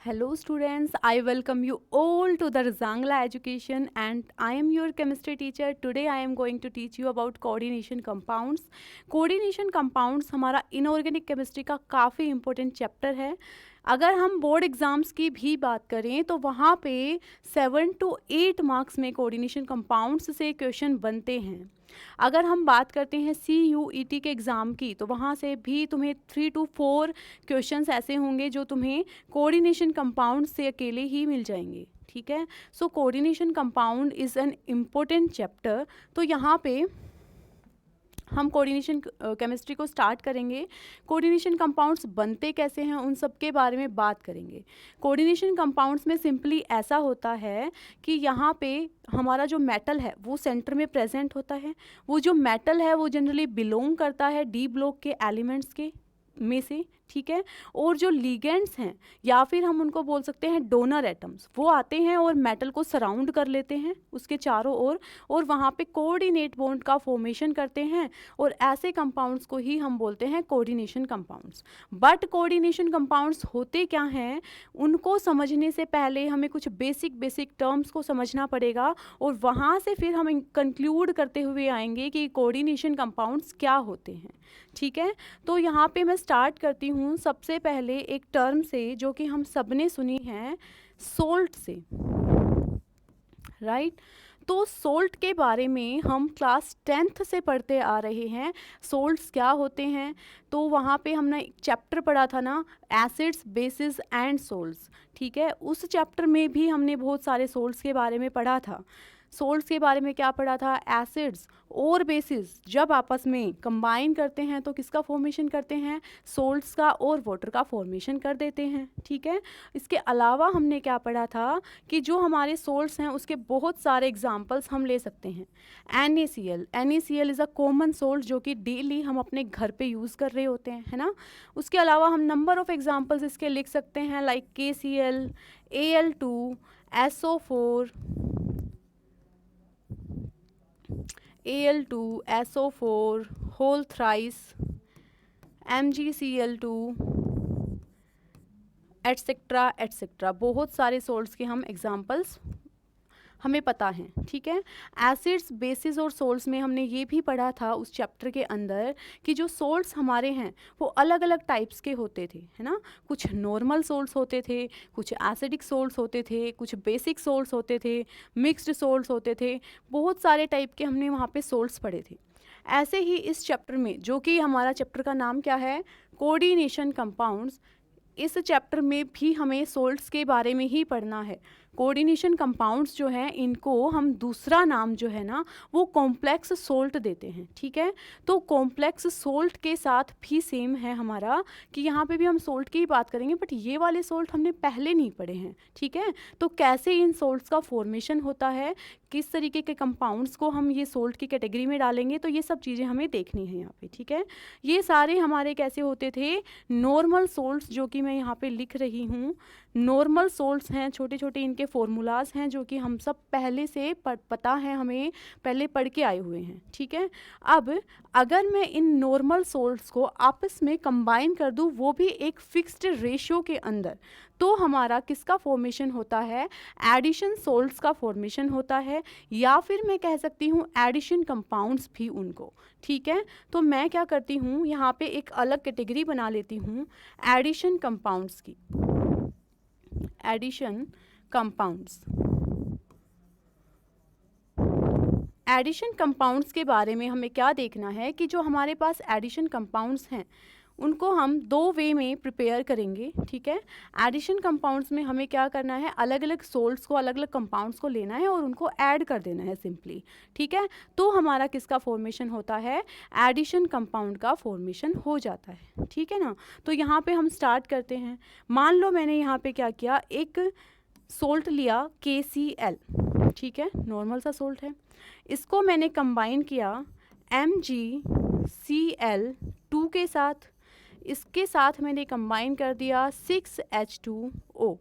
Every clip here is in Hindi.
Hello students, I welcome you all to the Rzangla education and I am your chemistry teacher. Today I am going to teach you about coordination compounds. Coordination compounds हमारा inorganic chemistry का काफ़ी important chapter है. अगर हम बोर्ड एग्ज़ाम्स की भी बात करें तो वहाँ पे 7 to 8 मार्क्स में कोऑर्डिनेशन कंपाउंड्स से क्वेश्चन बनते हैं. अगर हम बात करते हैं CUET के एग्ज़ाम की तो वहाँ से भी तुम्हें 3 to 4 क्वेश्चंस ऐसे होंगे जो तुम्हें कोऑर्डिनेशन कंपाउंड से अकेले ही मिल जाएंगे. ठीक है. So coordination compound is an important chapter. तो यहाँ पे हम कोऑर्डिनेशन केमिस्ट्री को स्टार्ट करेंगे. कोऑर्डिनेशन कंपाउंड्स बनते कैसे हैं उन सब के बारे में बात करेंगे. कोऑर्डिनेशन कंपाउंड्स में सिंपली ऐसा होता है कि यहाँ पे हमारा जो मेटल है वो सेंटर में प्रेजेंट होता है. वो जो मेटल है वो जनरली बिलोंग करता है डी ब्लॉक के एलिमेंट्स के में से. ठीक है. और जो लिगेंड्स हैं या फिर हम उनको बोल सकते हैं डोनर एटम्स, वो आते हैं और मेटल को सराउंड कर लेते हैं उसके चारों ओर और वहाँ पे कोऑर्डिनेट बॉन्ड का फॉर्मेशन करते हैं और ऐसे कंपाउंड्स को ही हम बोलते हैं coordination compounds. But coordination compounds होते क्या हैं उनको समझने से पहले हमें कुछ बेसिक टर्म्स को समझना पड़ेगा और वहाँ से फिर हम कंक्लूड करते हुए आएंगे कि कोऑर्डिनेशन कंपाउंड्स क्या होते हैं. ठीक है. तो यहाँ पे मैं स्टार्ट करती हूँ सबसे पहले एक टर्म से जो कि हम सबने सुनी है, सोल्ट से. राइट. तो सोल्ट के बारे में हम क्लास 10th से पढ़ते आ रहे हैं. सोल्ट्स क्या होते हैं तो वहाँ पे हमने एक चैप्टर पढ़ा था ना, एसिड्स बेसिस एंड सोल्ट्स. ठीक है. उस चैप्टर में भी हमने बहुत सारे सोल्ट्स के बारे में पढ़ा था. सोल्ट्स के बारे में क्या पढ़ा था, एसिड्स और बेसिस जब आपस में कंबाइन करते हैं तो किसका फॉर्मेशन करते हैं, सोल्ट्स का और वाटर का फॉर्मेशन कर देते हैं. ठीक है. इसके अलावा हमने क्या पढ़ा था कि जो हमारे सोल्ट्स हैं उसके बहुत सारे एग्जांपल्स हम ले सकते हैं. NaCl is a common salt जो कि डेली हम अपने घर पे यूज़ कर रहे होते हैं, है ना. उसके अलावा हम नंबर ऑफ एग्जांपल्स इसके लिख सकते हैं like KCl, Al2, SO4, Al2, SO4, whole thrice, MgCl2, etcetera etcetera. बहुत सारे सोल्ट्स के हम एग्जांपल्स हमें पता हैं. ठीक है. एसिड्स बेसिस और सोल्ट्स में हमने ये भी पढ़ा था उस चैप्टर के अंदर कि जो सोल्ट्स हमारे हैं वो अलग अलग टाइप्स के होते थे, है ना. कुछ नॉर्मल सोल्ट्स होते थे, कुछ एसिडिक सोल्ट्स होते थे, कुछ बेसिक सोल्ट्स होते थे, मिक्स्ड सोल्ट्स होते थे. बहुत सारे टाइप के हमने वहाँ पे सोल्ट्स पढ़े थे. ऐसे ही इस चैप्टर में जो कि हमारा चैप्टर का नाम क्या है, कोऑर्डिनेशन कंपाउंड्स, इस चैप्टर में भी हमें सोल्ट्स के बारे में ही पढ़ना है. कोऑर्डिनेशन कंपाउंड्स जो हैं इनको हम दूसरा नाम जो है ना वो कॉम्प्लेक्स सोल्ट देते हैं. ठीक है. तो कॉम्प्लेक्स सोल्ट के साथ भी सेम है हमारा कि यहाँ पे भी हम सोल्ट की ही बात करेंगे बट ये वाले सोल्ट हमने पहले नहीं पढ़े हैं. ठीक है. तो कैसे इन सोल्ट्स का फॉर्मेशन होता है, किस तरीके के कंपाउंड्स को हम ये सोल्ट की कैटेगरी में डालेंगे, तो ये सब चीज़ें हमें देखनी है यहाँ पे. ठीक है. ये सारे हमारे कैसे होते थे, नॉर्मल सोल्ट्स जो कि मैं यहाँ पे लिख रही हूँ. नॉर्मल सोल्ट्स हैं, छोटे छोटे इनके फॉर्मूलाज हैं जो कि हम सब पहले से पता है, हमें पहले पढ़ के आए हुए हैं. ठीक है. अब अगर मैं इन नॉर्मल सोल्ट्स को आपस में कंबाइन कर दूं वो भी एक फिक्स्ड रेशियो के अंदर, तो हमारा किसका फॉर्मेशन होता है, एडिशन सोल्ट्स का फॉर्मेशन होता है या फिर मैं कह सकती हूँ एडिशन कंपाउंड्स भी उनको. ठीक है. तो मैं क्या करती हूँ यहाँ पे एक अलग कैटेगरी बना लेती हूँ एडिशन कंपाउंड्स की. Addition compounds. एडिशन कंपाउंड्स के बारे में हमें क्या देखना है कि जो हमारे पास एडिशन कंपाउंड्स हैं उनको हम दो वे में प्रिपेयर करेंगे. ठीक है. एडिशन कंपाउंड्स में हमें क्या करना है, अलग अलग सोल्ट्स को, अलग अलग कंपाउंड्स को लेना है और उनको ऐड कर देना है सिंपली. ठीक है. तो हमारा किसका फॉर्मेशन होता है, एडिशन कंपाउंड का फॉर्मेशन हो जाता है. ठीक है ना. तो यहाँ पे हम स्टार्ट करते हैं. मान लो मैंने यहाँ पे क्या किया, एक सोल्ट लिया KCl. ठीक है. नॉर्मल सा सोल्ट है. इसको मैंने कंबाइन किया MgCl2 के साथ. इसके साथ मैंने कंबाइन कर दिया 6H2O.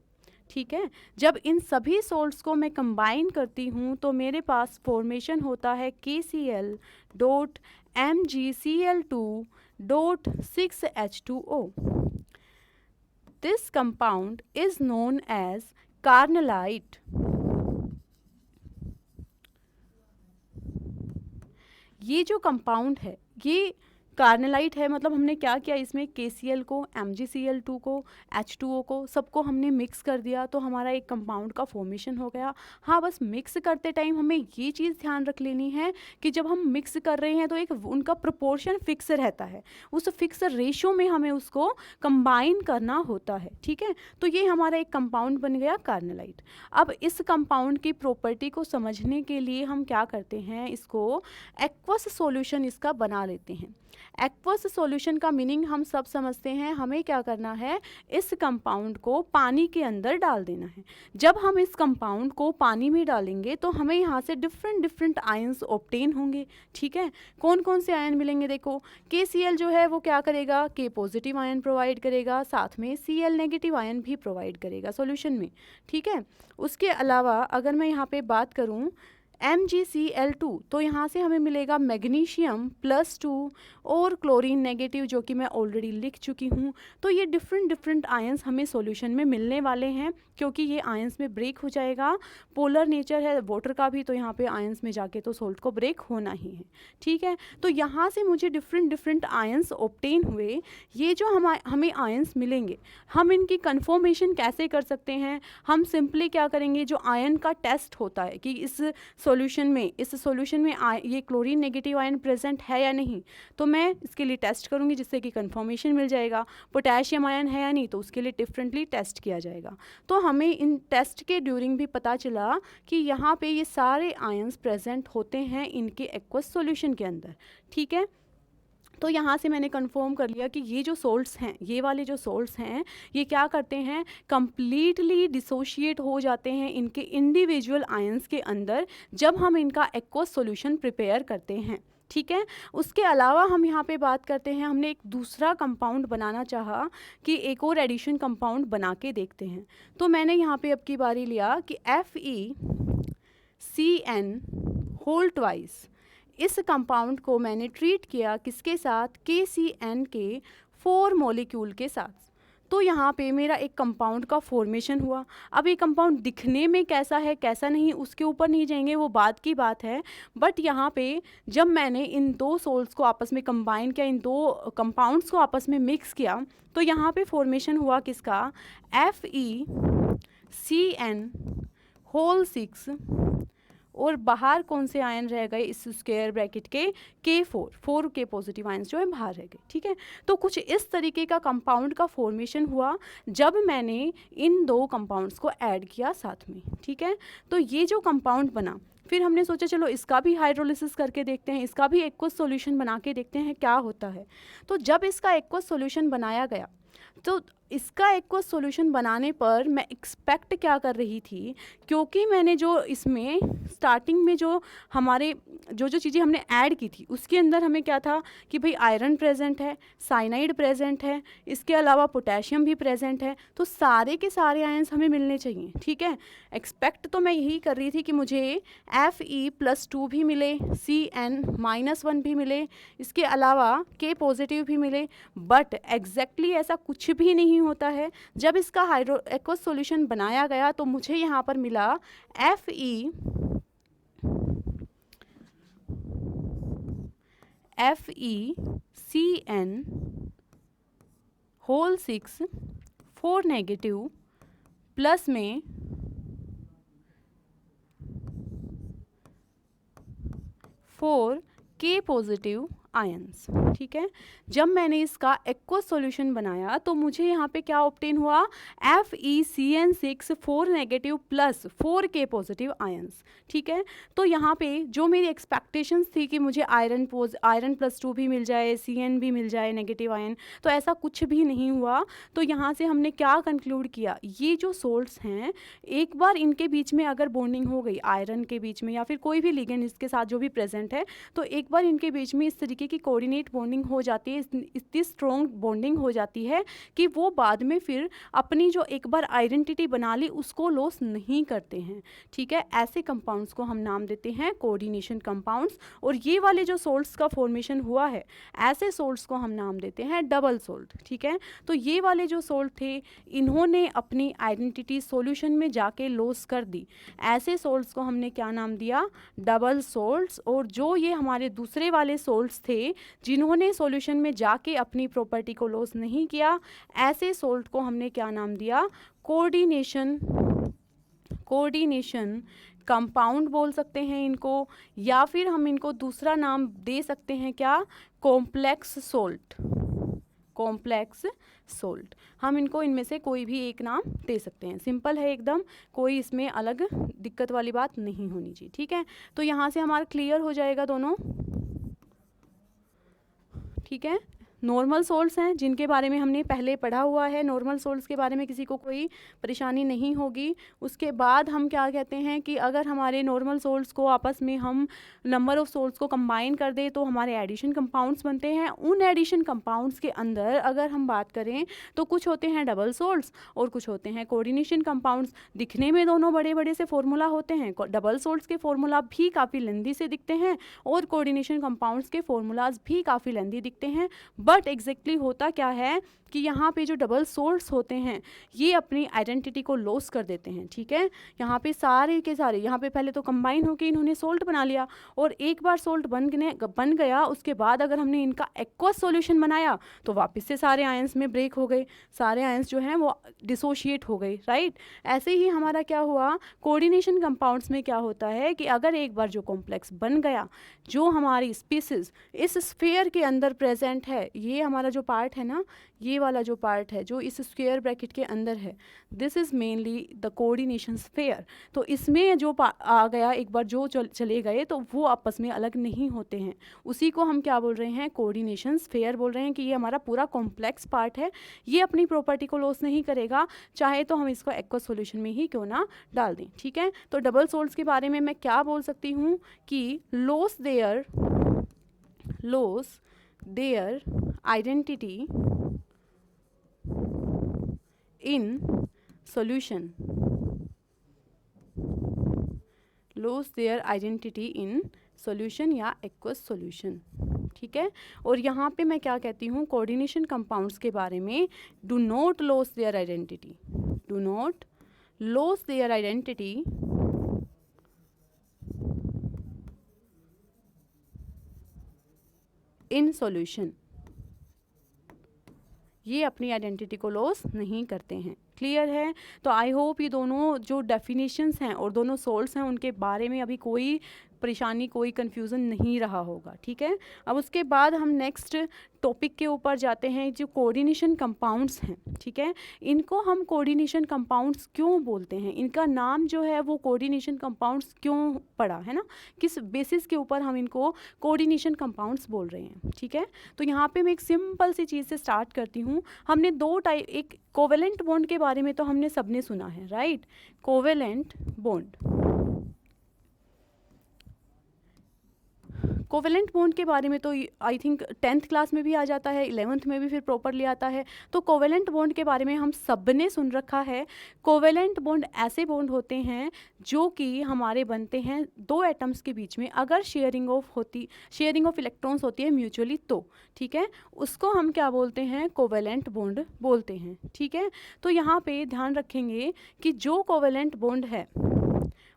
ठीक है. जब इन सभी सोल्ट्स को मैं कंबाइन करती हूँ तो मेरे पास फॉर्मेशन होता है KCl.MgCl2.6H2O. This compound is known as carnallite. ये जो कंपाउंड है ये कार्नेलाइट है, मतलब हमने क्या किया, इसमें KCl को, MgCl2 को, H2O को, सबको हमने मिक्स कर दिया तो हमारा एक कंपाउंड का फॉर्मेशन हो गया। हाँ, बस मिक्स करते टाइम हमें ये चीज़ ध्यान रख लेनी है कि जब हम मिक्स कर रहे हैं तो एक उनका प्रोपोर्शन फिक्स रहता है, उस फिक्स रेशो में हमें उसको कंबाइन करना होता है। ठीक है, तो ये हमारा एक कंपाउंड बन गया कार्नेलाइट। अब इस कंपाउंड की प्रॉपर्टी को समझने के लिए हम क्या करते हैं, इसको एक्वस सॉल्यूशन इसका बना लेते हैं। एक्वस सॉल्यूशन का मीनिंग हम सब समझते हैं, हमें क्या करना है, इस कंपाउंड को पानी के अंदर डाल देना है। जब हम इस कंपाउंड को पानी में डालेंगे तो हमें यहाँ से डिफरेंट आयंस ऑब्टेन होंगे। ठीक है, कौन कौन से आयन मिलेंगे, देखो KCl जो है वो क्या करेगा, K पॉजिटिव आयन प्रोवाइड करेगा, साथ में Cl नेगेटिव आयन भी प्रोवाइड करेगा सॉल्यूशन में। ठीक है, उसके अलावा अगर मैं यहाँ पे बात करूँ MgCl2 तो यहाँ से हमें मिलेगा मैग्नीशियम +2 और क्लोरीन नेगेटिव, जो कि मैं ऑलरेडी लिख चुकी हूँ। तो ये डिफरेंट आयंस हमें सॉल्यूशन में मिलने वाले हैं, क्योंकि ये आयंस में ब्रेक हो जाएगा। पोलर नेचर है वाटर का भी, तो यहाँ पे आयंस में जाके तो सोल्ट को ब्रेक होना ही है। ठीक है, तो यहाँ से मुझे डिफरेंट आयंस ऑब्टेन हुए। ये जो हमें आयंस मिलेंगे, हम इनकी कन्फर्मेशन कैसे कर सकते हैं, हम सिंपली क्या करेंगे, जो आयन का टेस्ट होता है कि इस सॉल्यूशन में ये क्लोरीन नेगेटिव आयन प्रेजेंट है या नहीं, तो मैं इसके लिए टेस्ट करूंगी जिससे कि कंफर्मेशन मिल जाएगा। पोटेशियम आयन है या नहीं, तो उसके लिए डिफरेंटली टेस्ट किया जाएगा। तो हमें इन टेस्ट के ड्यूरिंग भी पता चला कि यहाँ पे ये सारे आयंस प्रेजेंट होते हैं इनके एक्वस सॉल्यूशन के अंदर। ठीक है, तो यहाँ से मैंने कंफर्म कर लिया कि ये जो सोल्ट्स हैं, ये वाले जो सोल्ट्स हैं, ये क्या करते हैं, कंप्लीटली डिसोशिएट हो जाते हैं इनके इंडिविजुअल आयंस के अंदर जब हम इनका एक्वस सॉल्यूशन प्रिपेयर करते हैं। ठीक है, उसके अलावा हम यहाँ पे बात करते हैं, हमने एक दूसरा कंपाउंड बनाना चाहा कि एक और एडिशन कंपाउंड बना के देखते हैं। तो मैंने यहाँ पे अब की बारी लिया कि FeCN होल ट्वाइस, इस कंपाउंड को मैंने ट्रीट किया किसके साथ, KCN के 4 मॉलिक्यूल के साथ। तो यहाँ पे मेरा एक कंपाउंड का फॉर्मेशन हुआ। अब ये कंपाउंड दिखने में कैसा है कैसा नहीं, उसके ऊपर नहीं जाएंगे, वो बात की बात है। बट यहाँ पे जब मैंने इन दो सोल्ट्स को आपस में कंबाइन किया, इन दो कंपाउंड्स को आपस में मिक्स किया, तो यहाँ पे फॉर्मेशन हुआ किसका, FeCN होल 6 और बाहर कौन से आयन रह गए इस स्क्वायर ब्रैकेट के, K4 के पॉजिटिव आयंस जो है बाहर रह गए। ठीक है, तो कुछ इस तरीके का कंपाउंड का फॉर्मेशन हुआ जब मैंने इन दो कंपाउंड्स को ऐड किया साथ में। ठीक है, तो ये जो कंपाउंड बना, फिर हमने सोचा चलो इसका भी हाइड्रोलिसिस करके देखते हैं, इसका भी एक्वस सॉल्यूशन बना के देखते हैं क्या होता है। तो जब इसका एक्वस सॉल्यूशन बनाया गया, तो इसका एक्वस सॉल्यूशन बनाने पर मैं एक्सपेक्ट क्या कर रही थी, क्योंकि मैंने जो इसमें स्टार्टिंग में जो हमारे जो चीज़ें हमने ऐड की थी उसके अंदर हमें क्या था कि भाई आयरन प्रेजेंट है, साइनाइड प्रेजेंट है, इसके अलावा पोटेशियम भी प्रेजेंट है, तो सारे के सारे आयंस हमें मिलने चाहिए। ठीक है, एक्सपेक्ट तो मैं यही कर रही थी कि मुझे Fe+2 भी मिले, Cn-1 भी मिले, इसके अलावा K पॉजिटिव भी मिले, बट एग्जैक्टली ऐसा कुछ भी नहीं होता है। जब इसका हाइड्रो एक्वस सॉल्यूशन बनाया गया तो मुझे यहाँ पर मिला FeCN होल 6 4 नेगेटिव प्लस में फोर K पॉजिटिव आयंस। ठीक है, जब मैंने इसका एक्वस सॉल्यूशन बनाया तो मुझे यहाँ पे क्या ऑब्टेन हुआ, FeCN6 4 negative plus 4 K positive ions. ठीक है, तो यहाँ पे जो मेरी एक्सपेक्टेशंस थी कि मुझे आयरन +2 भी मिल जाए, Cn भी मिल जाए नेगेटिव आयन, तो ऐसा कुछ भी नहीं हुआ। तो यहाँ से हमने क्या कंक्लूड किया, ये जो सोल्ट्स हैं एक बार इनके बीच में अगर बॉन्डिंग हो गई आयरन के बीच में या फिर कोई भी लिगेंड इसके साथ जो भी प्रेजेंट है, तो एक बार इनके बीच में इस तरीके तरीके की कोऑर्डिनेट बॉन्डिंग हो जाती है, इतनी स्ट्रॉन्ग बॉन्डिंग हो जाती है कि वो बाद में फिर अपनी जो एक बार आइडेंटिटी बना ली उसको लॉस नहीं करते हैं, ठीक है। ऐसे कंपाउंड्स को हम नाम देते हैं कोऑर्डिनेशन कंपाउंड्स। और ये वाले जो सोल्ट्स का फॉर्मेशन हुआ है, ऐसे सोल्ट्स को हम नाम देते हैं डबल सोल्ट, ठीक है। तो ये वाले जो सोल्ट थे, इन्होंने अपनी आइडेंटिटी सॉल्यूशन में जाके लॉस कर दी। ऐसे सोल्ट्स को हमने क्या नाम दिया? Double salts. और जो ये हमारे दूसरे वाले सोल्ट्स थे जिन्होंने सॉल्यूशन में जाके अपनी प्रॉपर्टी को लॉस नहीं किया, ऐसे सोल्ट को हमने क्या नाम दिया? कोऑर्डिनेशन कंपाउंड बोल सकते हैं इनको, या फिर हम इनको दूसरा नाम दे सकते हैं क्या? Complex salt. हम इनको इनमें से कोई भी एक नाम दे सकते हैं, सिंपल है एकदम, कोई इसमें अलग दिक्कत वाली बात नहीं होनी चाहिए, ठीक है। तो यहाँ से हमारा क्लियर हो जाएगा दोनों, ठीक है। नॉर्मल सोल्ट्स हैं जिनके बारे में हमने पहले पढ़ा हुआ है, नॉर्मल सोल्ट्स के बारे में किसी को कोई परेशानी नहीं होगी। उसके बाद हम क्या कहते हैं कि अगर हमारे नॉर्मल सोल्ट्स को आपस में हम नंबर ऑफ सोल्ट्स को कंबाइन कर दें तो हमारे एडिशन कंपाउंड्स बनते हैं। उन एडिशन कंपाउंड्स के अंदर अगर हम बात करें तो कुछ होते हैं डबल सोल्ट्स और कुछ होते हैं कोऑर्डिनेशन कंपाउंड्स। दिखने में दोनों बड़े बड़े से फॉर्मूला होते हैं, डबल सोल्ट्स के फॉर्मूला भी काफ़ी लेंदी से दिखते हैं और कोऑर्डिनेशन कंपाउंड्स के फॉर्मूलाज भी काफ़ी लेंदी दिखते हैं। बट एग्जैक्टली होता क्या है कि यहाँ पे जो डबल सोल्ट्स होते हैं ये अपनी आइडेंटिटी को लॉस कर देते हैं, ठीक है। यहाँ पे सारे के सारे यहाँ पे पहले तो कंबाइन होकर इन्होंने सोल्ट बना लिया, और एक बार सोल्ट बन गया उसके बाद अगर हमने इनका एक्वस सॉल्यूशन बनाया तो वापस से सारे आयंस में ब्रेक हो गए, सारे आयंस जो हैं वो डिसोशिएट हो गए, राइट। ऐसे ही हमारा क्या हुआ, कोऑर्डिनेशन कंपाउंड्स में क्या होता है कि अगर एक बार जो कॉम्प्लेक्स बन गया, जो हमारी स्पीसीज इस स्फीयर के अंदर प्रेजेंट है, ये हमारा जो पार्ट है ना, ये वाला जो पार्ट है जो इस स्क्वायर ब्रैकेट के अंदर है, this is mainly the coordination sphere. तो इसमें जो आ गया एक बार जो चले गए तो वो आपस में अलग नहीं होते हैं, उसी को हम क्या बोल रहे हैं? कोऑर्डिनेशन स्फीयर बोल रहे हैं कि ये हमारा पूरा कॉम्प्लेक्स पार्ट है, ये अपनी प्रॉपर्टी को लॉस नहीं करेगा, चाहे तो हम इसको एक्वस सॉल्यूशन में ही क्यों ना डाल दें, ठीक है। तो डबल सोल्ट्स के बारे में मैं क्या बोल सकती हूँ कि loss their identity in solution, lose their identity in solution या aqueous solution, ठीक है। और यहाँ पे मैं क्या कहती हूँ कोऑर्डिनेशन कंपाउंड्स के बारे में, do not lose their identity in solution, ये अपनी आइडेंटिटी को लॉस नहीं करते हैं, क्लियर है। तो आई होप ये दोनों जो डेफिनेशंस हैं और दोनों सोल्ट्स हैं उनके बारे में अभी कोई परेशानी, कोई कन्फ्यूज़न नहीं रहा होगा, ठीक है। अब उसके बाद हम नेक्स्ट टॉपिक के ऊपर जाते हैं, जो कोऑर्डिनेशन कंपाउंड्स हैं, ठीक है। इनको हम कोऑर्डिनेशन कंपाउंड्स क्यों बोलते हैं, इनका नाम जो है वो कोऑर्डिनेशन कंपाउंड्स क्यों पड़ा है ना, किस बेसिस के ऊपर हम इनको कोऑर्डिनेशन कंपाउंड्स बोल रहे हैं, ठीक है। तो यहाँ पे मैं एक सिंपल सी चीज़ से स्टार्ट करती हूँ। हमने दो टाइप, एक कोवेलेंट बॉन्ड के बारे में तो हमने सबने सुना है, राइट। कोवेलेंट बॉन्ड के बारे में तो आई थिंक 10th क्लास में भी आ जाता है, 11th में भी फिर प्रॉपरली आता है। तो कोवेलेंट बॉन्ड के बारे में हम सब ने सुन रखा है। कोवेलेंट बॉन्ड ऐसे बॉन्ड होते हैं जो कि हमारे बनते हैं दो एटम्स के बीच में, अगर शेयरिंग ऑफ इलेक्ट्रॉन्स होती है म्यूचुअली तो, ठीक है, उसको हम क्या बोलते हैं? कोवेलेंट बॉन्ड बोलते हैं, ठीक है। तो यहाँ पे ध्यान रखेंगे कि जो कोवेलेंट बॉन्ड है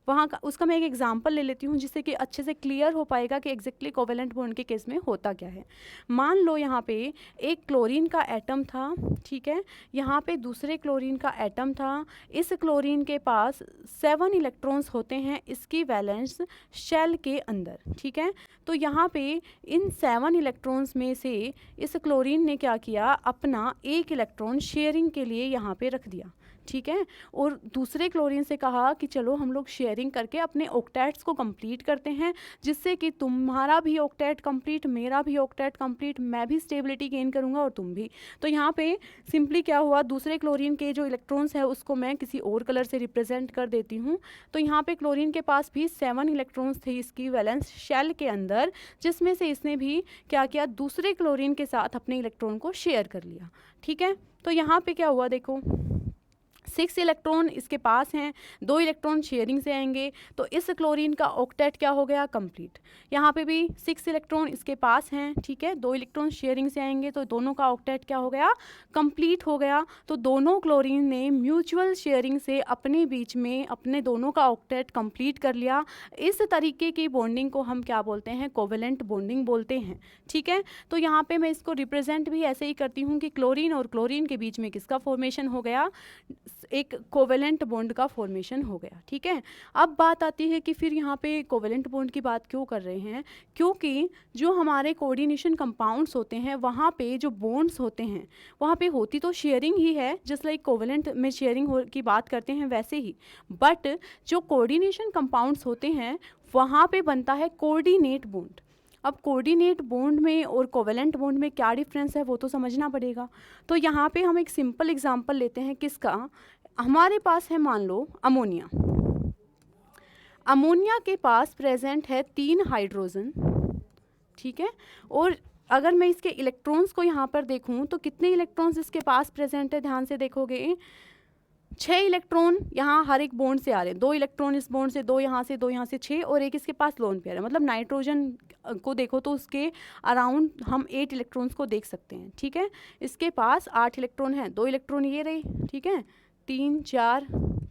वहाँ का, उसका मैं एक एग्जांपल ले लेती हूँ जिससे कि अच्छे से क्लियर हो पाएगा कि एग्जैक्टली कोवेलेंट बॉन्ड के केस में होता क्या है। मान लो यहाँ पे एक क्लोरीन का एटम था, ठीक है, यहाँ पे दूसरे क्लोरीन का एटम था। इस क्लोरीन के पास 7 इलेक्ट्रॉन्स होते हैं इसकी वैलेंस शेल के अंदर, ठीक है। तो यहाँ पे इन 7 इलेक्ट्रॉन्स में से इस क्लोरीन ने क्या किया, अपना एक इलेक्ट्रॉन शेयरिंग के लिए यहाँ पे रख दिया, ठीक है। और दूसरे क्लोरीन से कहा कि चलो हम लोग शेयरिंग करके अपने ऑक्टेट्स को कंप्लीट करते हैं, जिससे कि तुम्हारा भी ऑक्टेट कंप्लीट, मेरा भी ऑक्टेट कंप्लीट, मैं भी स्टेबिलिटी गेन करूंगा और तुम भी। तो यहाँ पे सिंपली क्या हुआ, दूसरे क्लोरीन के जो इलेक्ट्रॉन्स है उसको मैं किसी और कलर से रिप्रेजेंट कर देती हूँ। तो यहाँ पे क्लोरीन के पास भी 7 इलेक्ट्रॉन्स थे इसकी वैलेंस शेल के अंदर, जिसमें से इसने भी क्या किया, दूसरे क्लोरीन के साथ अपने इलेक्ट्रॉन को शेयर कर लिया। ठीक है। तो यहाँ पे क्या हुआ, देखो 6 इलेक्ट्रॉन इसके पास हैं, 2 इलेक्ट्रॉन शेयरिंग से आएंगे, तो इस क्लोरीन का ऑक्टेट क्या हो गया, कंप्लीट। यहाँ पे भी 6 इलेक्ट्रॉन इसके पास हैं, ठीक है, 2 इलेक्ट्रॉन शेयरिंग से आएंगे, तो दोनों का ऑक्टेट क्या हो गया, कंप्लीट हो गया। तो दोनों क्लोरीन ने म्यूचुअल शेयरिंग से अपने बीच में अपने दोनों का ऑक्टेट कंप्लीट कर लिया। इस तरीके की बॉन्डिंग को हम क्या बोलते हैं, कोवेलेंट बॉन्डिंग बोलते हैं। ठीक है। तो यहाँ पे मैं इसको रिप्रेजेंट भी ऐसे ही करती हूँ कि क्लोरीन और क्लोरीन के बीच में किसका फॉर्मेशन हो गया, एक कोवेलेंट बॉन्ड का फॉर्मेशन हो गया। ठीक है। अब बात आती है कि फिर यहाँ पे कोवेलेंट बॉन्ड की बात क्यों कर रहे हैं, क्योंकि जो हमारे कोऑर्डिनेशन कंपाउंड्स होते हैं वहाँ पे जो बॉन्ड्स होते हैं वहाँ पे होती तो शेयरिंग ही है, जस्ट लाइक कोवेलेंट में शेयरिंग की बात करते हैं वैसे ही, बट जो कोऑर्डिनेशन कंपाउंड्स होते हैं वहाँ पे बनता है कोऑर्डिनेट बॉन्ड। अब कोऑर्डिनेट बॉन्ड में और कोवेलेंट बॉन्ड में क्या डिफरेंस है वो तो समझना पड़ेगा। तो यहाँ पे हम एक सिंपल एग्जांपल लेते हैं, किसका, हमारे पास है मान लो अमोनिया। अमोनिया के पास प्रेजेंट है 3 हाइड्रोजन। ठीक है। और अगर मैं इसके इलेक्ट्रॉन्स को यहाँ पर देखूँ तो कितने इलेक्ट्रॉन्स इसके पास प्रेजेंट है, ध्यान से देखोगे 6 इलेक्ट्रॉन यहाँ हर एक बॉन्ड से आ रहे हैं, 2 इलेक्ट्रॉन इस बॉन्ड से, 2 यहाँ से, 2 यहाँ से, 6, और एक इसके पास लोन पेयर है। मतलब नाइट्रोजन को देखो तो उसके अराउंड हम 8 इलेक्ट्रॉन्स को देख सकते हैं। ठीक है। इसके पास 8 इलेक्ट्रॉन हैं, 2 इलेक्ट्रॉन ये रही, ठीक है, 3 4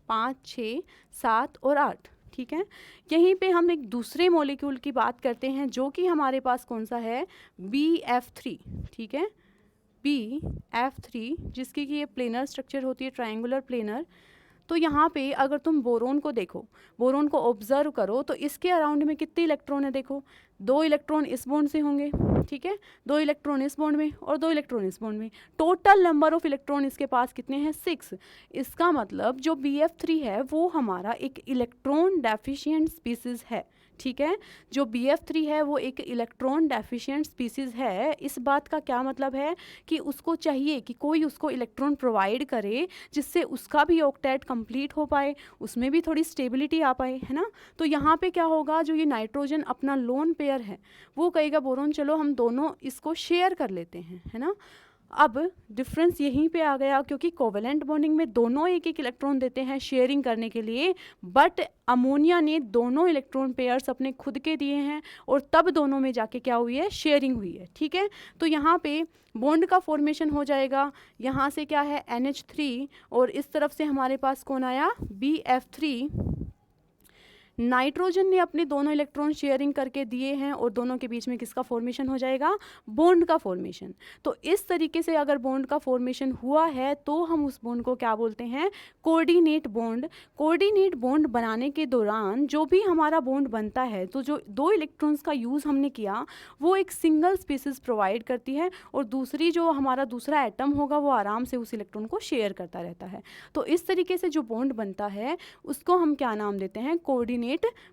5 6 7 और 8। ठीक है। यहीं पे हम एक दूसरे मॉलिक्यूल की बात करते हैं जो कि हमारे पास कौन सा है, BF3। ठीक है, BF3, जिसकी कि ये प्लेनर स्ट्रक्चर होती है, ट्रायंगुलर प्लेनर। तो यहाँ पे अगर तुम बोरोन को देखो, बोरोन को ऑब्जर्व करो तो इसके अराउंड में कितने इलेक्ट्रॉन है, देखो 2 इलेक्ट्रॉन इस बॉन्ड से होंगे, ठीक है, 2 इलेक्ट्रॉन इस बॉन्ड में और 2 इलेक्ट्रॉन इस बॉन्ड में। टोटल नंबर ऑफ इलेक्ट्रॉन इसके पास कितने हैं, 6। इसका मतलब जो BF3 है वो हमारा एक इलेक्ट्रॉन डेफिशिएंट स्पीसीज है। ठीक है। जो BF3 है वो एक इलेक्ट्रॉन डेफिशिएंट स्पीसीज है। इस बात का क्या मतलब है कि उसको चाहिए कि कोई उसको इलेक्ट्रॉन प्रोवाइड करे जिससे उसका भी ऑक्टेट कंप्लीट हो पाए, उसमें भी थोड़ी स्टेबिलिटी आ पाए, है ना। तो यहाँ पे क्या होगा, जो ये नाइट्रोजन अपना लोन पेयर है वो कहेगा बोरोन चलो हम दोनों इसको शेयर कर लेते हैं, है ना। अब डिफरेंस यहीं पे आ गया, क्योंकि कोवेलेंट बॉन्डिंग में दोनों एक एक इलेक्ट्रॉन देते हैं शेयरिंग करने के लिए, बट अमोनिया ने दोनों इलेक्ट्रॉन पेयर्स अपने खुद के दिए हैं और तब दोनों में जाके क्या हुई है, शेयरिंग हुई है। ठीक है। तो यहाँ पे बॉन्ड का फॉर्मेशन हो जाएगा, यहाँ से क्या है NH3 और इस तरफ से हमारे पास कौन आया, BF3। नाइट्रोजन ने अपने दोनों इलेक्ट्रॉन शेयरिंग करके दिए हैं और दोनों के बीच में किसका फॉर्मेशन हो जाएगा, बॉन्ड का फॉर्मेशन। तो इस तरीके से अगर बॉन्ड का फॉर्मेशन हुआ है तो हम उस बॉन्ड को क्या बोलते हैं, कोऑर्डिनेट बॉन्ड। कोऑर्डिनेट बॉन्ड बनाने के दौरान जो भी हमारा बॉन्ड बनता है, तो जो 2 इलेक्ट्रॉन्स का यूज़ हमने किया वो एक सिंगल स्पीसीज प्रोवाइड करती है और दूसरी जो हमारा दूसरा एटम होगा वो आराम से उस इलेक्ट्रॉन को शेयर करता रहता है। तो इस तरीके से जो बॉन्ड बनता है उसको हम क्या नाम देते हैं, कोऑर्डिनेट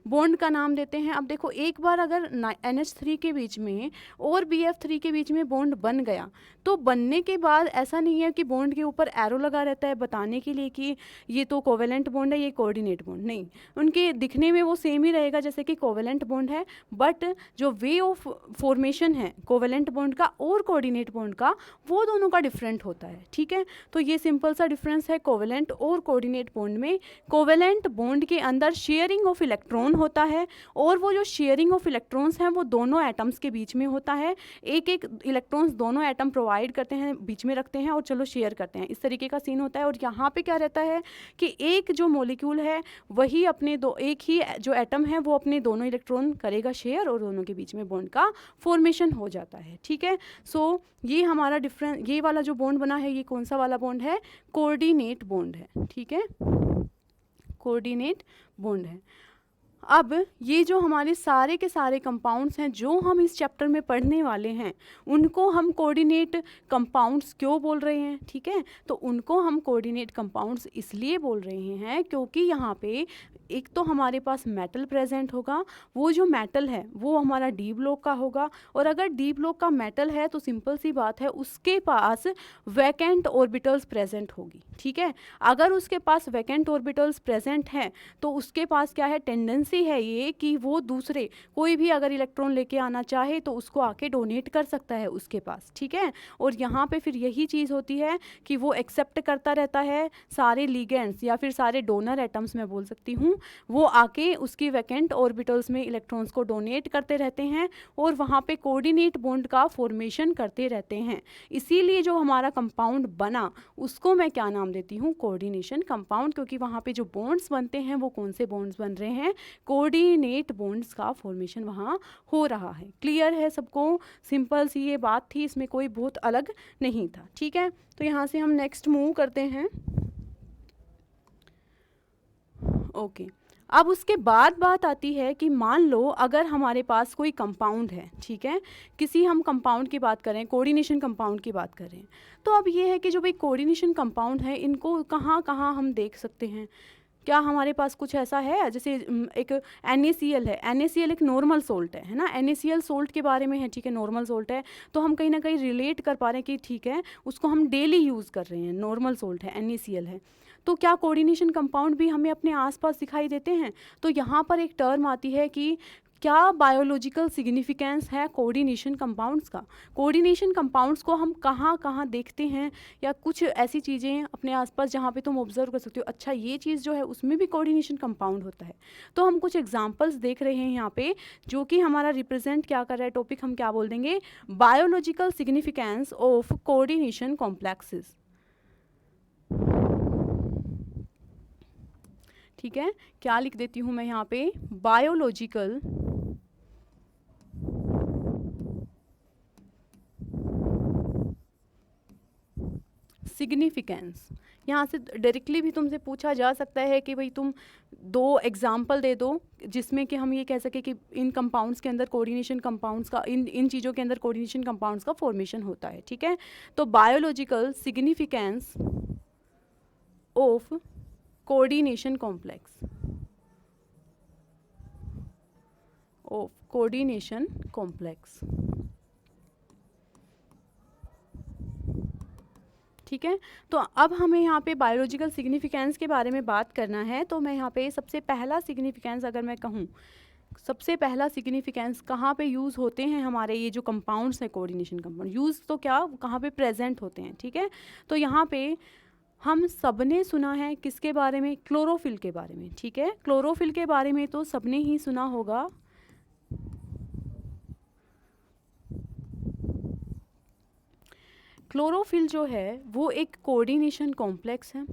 बॉन्ड का नाम देते हैं। अब देखो एक बार अगर NH3 के बीच में और BF3 के बीच में बॉन्ड बन गया तो बनने के बाद ऐसा नहीं है कि बॉन्ड के ऊपर एरो लगा रहता है बताने के लिए कि ये तो कोवेलेंट बॉन्ड है, ये कोऑर्डिनेट बॉन्ड, नहीं, उनके दिखने में वो सेम ही रहेगा जैसे कि कोवेलेंट बॉन्ड है, बट जो वे ऑफ फॉर्मेशन है कोवेलेंट बॉन्ड का और कोऑर्डिनेट बॉन्ड का वो दोनों का डिफरेंट होता है। ठीक है। तो ये सिंपल सा डिफरेंस है कोवेलेंट और कोऑर्डिनेट बॉन्ड में। कोवेलेंट बॉन्ड के अंदर शेयरिंग ऑफ इलेक्ट्रॉन होता है और वो जो शेयरिंग ऑफ इलेक्ट्रॉन्स हैं वो दोनों एटम्स के बीच में होता है। एक एक इलेक्ट्रॉन्स दोनों एटम प्रोवाइड करते हैं, बीच में रखते हैं और चलो शेयर करते हैं, इस तरीके का सीन होता है। और यहाँ पे क्या रहता है कि एक जो मॉलिक्यूल है वही अपने एक ही जो एटम है वो अपने दोनों इलेक्ट्रॉन करेगा शेयर और दोनों के बीच में बॉन्ड का फॉर्मेशन हो जाता है। ठीक है। सो ये हमारा डिफरेंस, ये वाला जो बॉन्ड बना है ये कौन सा वाला बॉन्ड है, कोऑर्डिनेट बॉन्ड है। ठीक है, कोऑर्डिनेट बॉन्ड है। अब ये जो हमारे सारे के सारे कंपाउंड्स हैं जो हम इस चैप्टर में पढ़ने वाले हैं, उनको हम कोऑर्डिनेट कंपाउंड्स क्यों बोल रहे हैं, ठीक है। तो उनको हम कोऑर्डिनेट कंपाउंड्स इसलिए बोल रहे हैं क्योंकि यहाँ पे एक तो हमारे पास मेटल प्रेजेंट होगा, वो जो मेटल है वो हमारा डी ब्लॉक का होगा, और अगर डी ब्लॉक का मेटल है तो सिंपल सी बात है उसके पास वैकेंट ऑर्बिटल्स प्रेजेंट होगी, ठीक है। अगर उसके पास वैकेंट ऑर्बिटल्स प्रेजेंट हैं तो उसके पास क्या है, टेंडेंसी है ये कि वो दूसरे कोई भी अगर इलेक्ट्रॉन लेके आना चाहे तो उसको आके डोनेट कर सकता है उसके पास, ठीक है। और यहाँ पे फिर यही चीज़ होती है कि वो एक्सेप्ट करता रहता है सारे लिगेंड्स या फिर सारे डोनर एटम्स, मैं बोल सकती हूँ, वो आके उसकी वैकेंट ऑर्बिटल्स में इलेक्ट्रॉन्स को डोनेट करते रहते हैं और वहाँ पे कोऑर्डिनेट बॉन्ड का फॉर्मेशन करते रहते हैं। इसीलिए जो हमारा कंपाउंड बना उसको मैं क्या नाम देती हूँ, कोऑर्डिनेशन कंपाउंड, क्योंकि वहाँ पे जो बॉन्ड्स बनते हैं वो कौन से बॉन्ड्स बन रहे हैं, कोऑर्डिनेट बॉन्ड्स का फॉर्मेशन वहाँ हो रहा है। क्लियर है सबको, सिंपल सी ये बात थी, इसमें कोई बहुत अलग नहीं था, ठीक है। तो यहाँ से हम नेक्स्ट मूव करते हैं। ओके अब उसके बाद बात आती है कि मान लो अगर हमारे पास कोई कंपाउंड है, ठीक है, किसी हम कंपाउंड की बात करें, कोऑर्डिनेशन कंपाउंड की बात करें, तो अब ये है कि जो भाई कोऑर्डिनेशन कंपाउंड है इनको कहाँ कहाँ हम देख सकते हैं। क्या हमारे पास कुछ ऐसा है, जैसे एक NaCl है, NaCl एक नॉर्मल सोल्ट है ना, NaCl सोल्ट के बारे में है, ठीक है, नॉर्मल सोल्ट है, तो हम कहीं ना कहीं रिलेट कर पा रहे हैं कि ठीक है उसको हम डेली यूज़ कर रहे हैं, नॉर्मल सोल्ट है, NaCl है। तो क्या कोऑर्डिनेशन कंपाउंड भी हमें अपने आसपास दिखाई देते हैं। तो यहाँ पर एक टर्म आती है कि क्या बायोलॉजिकल सिग्निफिकेंस है कोऑर्डिनेशन कंपाउंड्स का। कोऑर्डिनेशन कंपाउंड्स को हम कहाँ कहाँ देखते हैं, या कुछ ऐसी चीज़ें अपने आसपास जहाँ पे तुम ऑब्जर्व कर सकते हो, अच्छा ये चीज़ जो है उसमें भी कोऑर्डिनेशन कंपाउंड होता है। तो हम कुछ एग्जांपल्स देख रहे हैं यहाँ पे जो कि हमारा रिप्रेजेंट क्या कर रहा है, टॉपिक हम क्या बोल देंगे, biological significance of coordination complexes, ठीक है। क्या लिख देती हूँ मैं यहाँ पे, बायोलॉजिकल सिग्निफिकेंस। यहाँ से डायरेक्टली भी तुमसे पूछा जा सकता है कि भाई तुम 2 एग्जाम्पल दे दो जिसमें कि हम ये कह सके कि इन कंपाउंड्स के अंदर कोऑर्डिनेशन कंपाउंड्स का, इन चीज़ों के अंदर कोऑर्डिनेशन कंपाउंड्स का फॉर्मेशन होता है, ठीक है। तो biological significance of coordination complex, of coordination complex, ठीक है। तो अब हमें यहाँ पे बायोलॉजिकल सिग्निफिकेंस के बारे में बात करना है। तो मैं यहाँ पे सबसे पहला सिग्निफिकेंस अगर मैं कहूँ, सबसे पहला सिग्निफिकेंस कहाँ पे यूज़ होते हैं हमारे ये जो कंपाउंड्स हैं, कोऑर्डिनेशन कंपाउंड, यूज़ तो क्या कहाँ पे प्रेजेंट होते हैं, ठीक है। तो यहाँ पे हम सबने सुना है किसके बारे में, क्लोरोफिल के बारे में, ठीक है। क्लोरोफिल के बारे में तो सबने ही सुना होगा। क्लोरोफिल जो है वो एक कोऑर्डिनेशन कॉम्प्लेक्स है,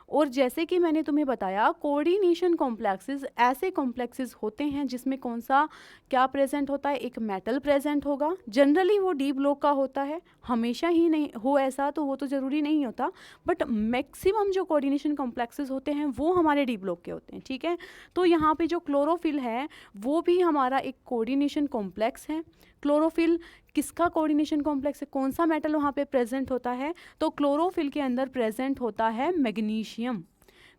और जैसे कि मैंने तुम्हें बताया कोऑर्डिनेशन कॉम्प्लेक्सेस ऐसे कॉम्प्लेक्सेस होते हैं जिसमें कौन सा क्या प्रेजेंट होता है, एक मेटल प्रेजेंट होगा, जनरली वो डी ब्लॉक का होता है, हमेशा ही नहीं हो ऐसा तो वो तो ज़रूरी नहीं होता, बट मैक्सिमम जो कोऑर्डिनेशन कॉम्प्लेक्सेस होते हैं वो हमारे डी ब्लॉक के होते हैं, ठीक है। तो यहाँ पे जो क्लोरोफिल है वो भी हमारा एक कोऑर्डिनेशन कॉम्प्लेक्स है। क्लोरोफिल किसका कोऑर्डिनेशन कॉम्प्लेक्स है, कौन सा मेटल वहाँ पे प्रेजेंट होता है, तो क्लोरोफिल के अंदर प्रेजेंट होता है मैग्नीशियम।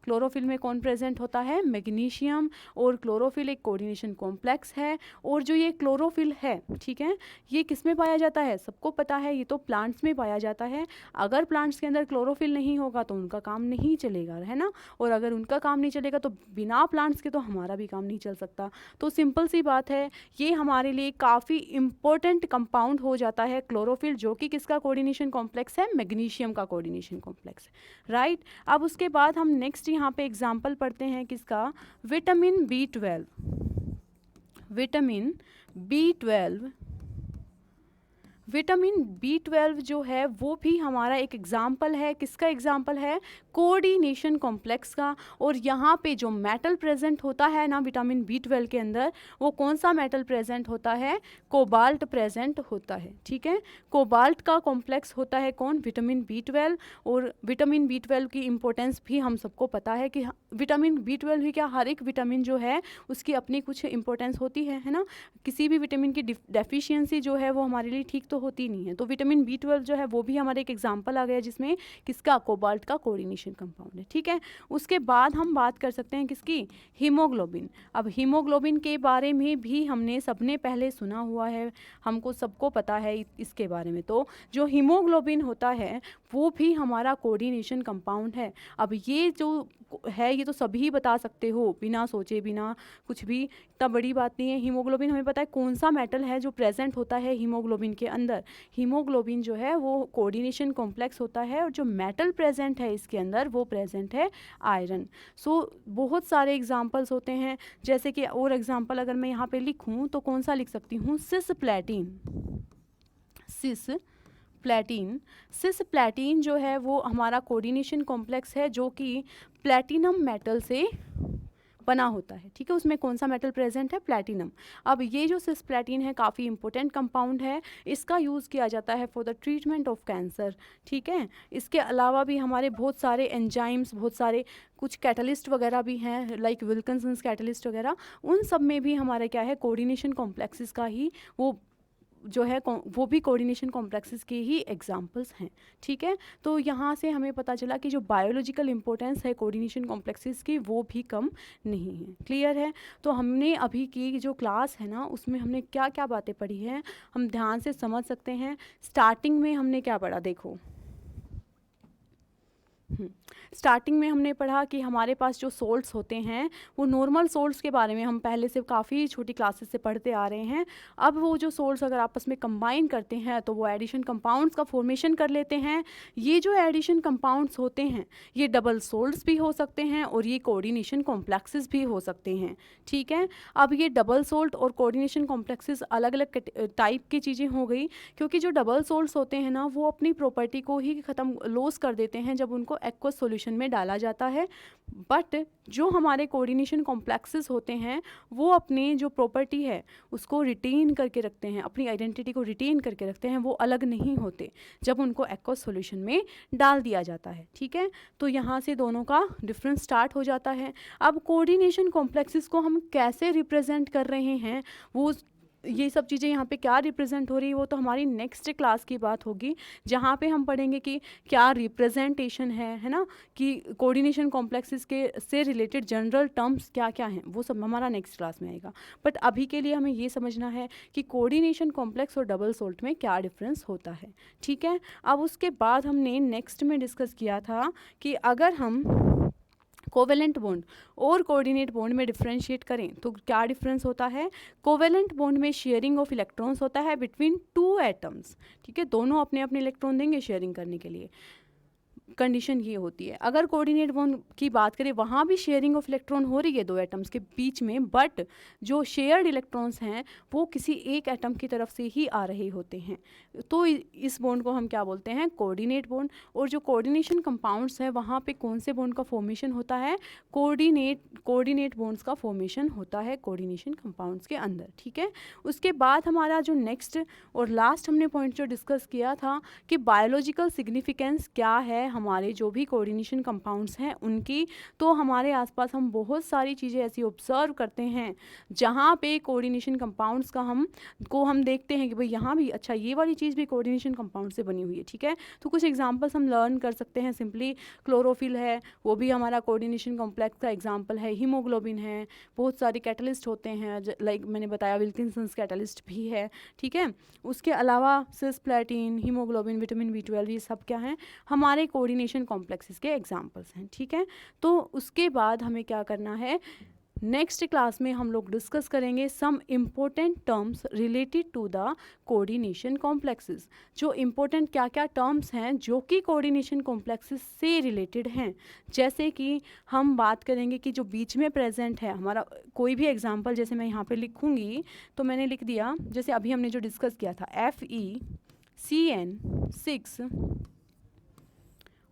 क्लोरोफिल में कौन प्रेजेंट होता है, मैग्नीशियम, और क्लोरोफिल एक कोऑर्डिनेशन कॉम्प्लेक्स है। और जो ये क्लोरोफिल है, ठीक है, ये किस में पाया जाता है, सबको पता है, ये तो प्लांट्स में पाया जाता है। अगर प्लांट्स के अंदर क्लोरोफिल नहीं होगा तो उनका काम नहीं चलेगा, है ना, और अगर उनका काम नहीं चलेगा तो बिना प्लांट्स के तो हमारा भी काम नहीं चल सकता। तो सिंपल सी बात है, ये हमारे लिए काफ़ी इंपॉर्टेंट कंपाउंड हो जाता है क्लोरोफिल, जो कि किसका कोऑर्डिनेशन कॉम्प्लेक्स है, मैग्नीशियम का कोऑर्डिनेशन कॉम्प्लेक्स है, राइट। अब उसके बाद हम नेक्स्ट यहाँ पे एग्जाम्पल पढ़ते हैं किसका, vitamin B12। Vitamin B12, vitamin B12 जो है वो भी हमारा एक एग्जाम्पल है। किसका एग्जाम्पल है? कोऑर्डिनेशन कॉम्प्लेक्स का। और यहाँ पे जो मेटल प्रेजेंट होता है ना विटामिन B12 के अंदर, वो कौन सा मेटल प्रेजेंट होता है? कोबाल्ट प्रेजेंट होता है। ठीक है, कोबाल्ट का कॉम्प्लेक्स होता है कौन? Vitamin B12। और विटामिन B12 की इम्पोर्टेंस भी हम सबको पता है कि विटामिन B12 ही क्या, हर एक विटामिन जो है उसकी अपनी कुछ इंपॉर्टेंस होती है ना। किसी भी विटामिन की डेफिशिएंसी जो है वो हमारे लिए ठीक तो होती नहीं है। तो विटामिन B12 जो है वो भी हमारे एक एग्जांपल आ गया जिसमें किसका? कोबाल्ट का कोऑर्डिनेशन कंपाउंड है। ठीक है, उसके बाद हम बात कर सकते हैं किसकी? हीमोग्लोबिन। अब हीमोग्लोबिन के बारे में भी हमने सबने पहले सुना हुआ है, हमको सबको पता है इसके बारे में। तो जो हीमोग्लोबिन होता है वो भी हमारा कोऑर्डिनेशन कंपाउंड है। अब ये जो है ये तो सभी बता सकते हो बिना सोचे बिना कुछ भी, इतना बड़ी बात नहीं है। हीमोग्लोबिन हमें पता है कौन सा मेटल है जो प्रेजेंट होता है हीमोग्लोबिन के अंदर। हीमोग्लोबिन जो है वो कोऑर्डिनेशन कॉम्प्लेक्स होता है और जो मेटल प्रेजेंट है इसके अंदर वो प्रेजेंट है आयरन। सो बहुत सारे एग्जांपल्स होते हैं, जैसे कि और एग्जांपल अगर मैं यहाँ पे लिखूँ तो कौन सा लिख सकती हूँ? सिस प्लेटिन जो है वो हमारा कोऑर्डिनेशन कॉम्प्लेक्स है जो कि प्लेटिनम मेटल से बना होता है। ठीक है, उसमें कौन सा मेटल प्रेजेंट है? प्लैटिनम। अब ये जो सिस्प्लैटिन है काफ़ी इंपॉर्टेंट कंपाउंड है, इसका यूज़ किया जाता है for the treatment of cancer. ठीक है, इसके अलावा भी हमारे बहुत सारे एंजाइम्स, बहुत सारे कुछ कैटलिस्ट वगैरह भी हैं लाइक विल्किंसन्स कैटलिस्ट वगैरह, उन सब में भी हमारा क्या है? कोऑर्डिनेशन कॉम्प्लेक्सेस का ही वो जो है वो भी कोऑर्डिनेशन कॉम्प्लेक्सेस के ही एग्जांपल्स हैं। ठीक है, तो यहाँ से हमें पता चला कि जो बायोलॉजिकल इंपॉर्टेंस है कोऑर्डिनेशन कॉम्प्लेक्सेस की वो भी कम नहीं है। क्लियर है? तो हमने अभी की जो क्लास है ना उसमें हमने क्या क्या बातें पढ़ी हैं हम ध्यान से समझ सकते हैं। स्टार्टिंग में हमने क्या पढ़ा? देखो, स्टार्टिंग में हमने पढ़ा कि हमारे पास जो सोल्ट्स होते हैं वो नॉर्मल सोल्ट्स के बारे में हम पहले से काफ़ी छोटी क्लासेस से पढ़ते आ रहे हैं। अब वो जो सोल्ट्स अगर आपस में कंबाइन करते हैं तो वो एडिशन कंपाउंड्स का फॉर्मेशन कर लेते हैं। ये जो एडिशन कंपाउंड्स होते हैं ये डबल सोल्ट्स भी हो सकते हैं और ये कोऑर्डिनेशन कॉम्प्लेक्सेस भी हो सकते हैं। ठीक है, अब ये डबल सोल्ट और कोऑर्डिनेशन कॉम्प्लेक्सेस अलग अलग टाइप की चीज़ें हो गई, क्योंकि जो डबल सोल्ट्स होते हैं ना वो अपनी प्रॉपर्टी को ही ख़त्म लॉस कर देते हैं जब उनको एक्वस सॉल्यूशन में डाला जाता है। बट जो हमारे कोऑर्डिनेशन कॉम्प्लेक्सेस होते हैं वो अपनी जो प्रॉपर्टी है उसको रिटेन करके रखते हैं, अपनी आइडेंटिटी को रिटेन करके रखते हैं, वो अलग नहीं होते जब उनको एक्वस सॉल्यूशन में डाल दिया जाता है। ठीक है, तो यहाँ से दोनों का डिफरेंस स्टार्ट हो जाता है। अब कोऑर्डिनेशन कॉम्प्लेक्सेस को हम कैसे रिप्रेजेंट कर रहे हैं, वो ये सब चीज़ें यहाँ पे क्या रिप्रेजेंट हो रही है वो तो हमारी नेक्स्ट क्लास की बात होगी, जहाँ पे हम पढ़ेंगे कि क्या रिप्रेजेंटेशन है ना, कि कोऑर्डिनेशन कॉम्प्लेक्सेस के से रिलेटेड जनरल टर्म्स क्या क्या हैं, वो सब हमारा नेक्स्ट क्लास में आएगा। बट अभी के लिए हमें ये समझना है कि कोऑर्डिनेशन कॉम्प्लेक्स और डबल सोल्ट में क्या डिफरेंस होता है। ठीक है, अब उसके बाद हमने नेक्स्ट में डिस्कस किया था कि अगर हम कोवेलेंट बॉन्ड और कोऑर्डिनेट बॉन्ड में डिफरेंशिएट करें तो क्या डिफरेंस होता है? कोवेलेंट बॉन्ड में शेयरिंग ऑफ इलेक्ट्रॉन्स होता है बिटवीन टू एटम्स। ठीक है, दोनों अपने अपने इलेक्ट्रॉन देंगे शेयरिंग करने के लिए। कंडीशन ये होती है। अगर कोऑर्डिनेट बॉन्ड की बात करें वहाँ भी शेयरिंग ऑफ इलेक्ट्रॉन हो रही है दो एटम्स के बीच में, बट जो शेयर्ड इलेक्ट्रॉन्स हैं वो किसी एक एटम की तरफ से ही आ रहे होते हैं। तो इस बॉन्ड को हम क्या बोलते हैं? Coordinate bond. और जो कोऑर्डिनेशन कंपाउंड्स है वहाँ पे कौन से बॉन्ड का फॉर्मेशन होता है? कोऑर्डिनेट बॉन्ड्स का फॉर्मेशन होता है कोऑर्डिनेशन कंपाउंड्स के अंदर। ठीक है, उसके बाद हमारा जो नेक्स्ट और लास्ट हमने पॉइंट जो डिस्कस किया था कि बायोलॉजिकल सिग्निफिकेंस क्या है हमारे जो भी कोऑर्डिनेशन कंपाउंड्स हैं उनकी। तो हमारे आसपास हम बहुत सारी चीज़ें ऐसी ऑब्जर्व करते हैं जहाँ पे कोऑर्डिनेशन कंपाउंड्स का हम देखते हैं कि भाई यहाँ भी अच्छा ये वाली चीज़ भी कोऑर्डिनेशन कंपाउंड से बनी हुई है। ठीक है, तो कुछ एग्जांपल्स हम लर्न कर सकते हैं। सिंपली क्लोरोफिल है, वो भी हमारा कोऑर्डिनेशन कॉम्प्लेक्स का एग्जांपल है। हीमोग्लोबिन है, बहुत सारे कैटलिस्ट होते हैं लाइक मैंने बताया विल्किंसन्स कैटलिस्ट भी है। ठीक है, उसके अलावा सिस्प्लैटिन, हीमोग्लोबिन, विटामिन B12 ये सब क्या हैं? हमारे कोऑर्डिनेशन कॉम्प्लेक्सेस के एग्जांपल्स हैं। ठीक है, तो उसके बाद हमें क्या करना है? नेक्स्ट क्लास में हम लोग डिस्कस करेंगे some important terms related to the coordination complexes. जो इम्पोर्टेंट क्या क्या टर्म्स हैं जो कि कोऑर्डिनेशन कॉम्प्लेक्सेस से रिलेटेड हैं। जैसे कि हम बात करेंगे कि जो बीच में प्रेजेंट है हमारा कोई भी एग्जांपल, जैसे मैं यहाँ पे लिखूँगी तो मैंने लिख दिया जैसे अभी हमने जो डिस्कस किया था CN6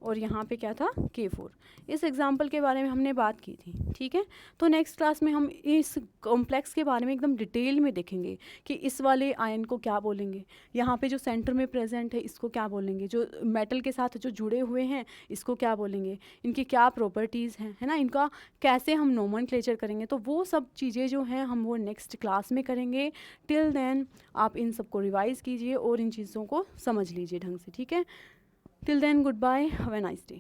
और यहाँ पे क्या था K4। इस एग्जाम्पल के बारे में हमने बात की थी, ठीक है। तो नेक्स्ट क्लास में हम इस कॉम्प्लेक्स के बारे में एकदम डिटेल में देखेंगे कि इस वाले आयन को क्या बोलेंगे, यहाँ पे जो सेंटर में प्रेजेंट है इसको क्या बोलेंगे, जो मेटल के साथ जो जुड़े हुए हैं इसको क्या बोलेंगे, इनकी क्या प्रॉपर्टीज़ हैं, है ना, इनका कैसे हम नोमेनक्लेचर करेंगे। तो वो सब चीज़ें जो हैं हम वो नेक्स्ट क्लास में करेंगे। टिल देन आप इन सबको रिवाइज़ कीजिए और इन चीज़ों को समझ लीजिए ढंग से, ठीक है। Till then, goodbye. Have a nice day.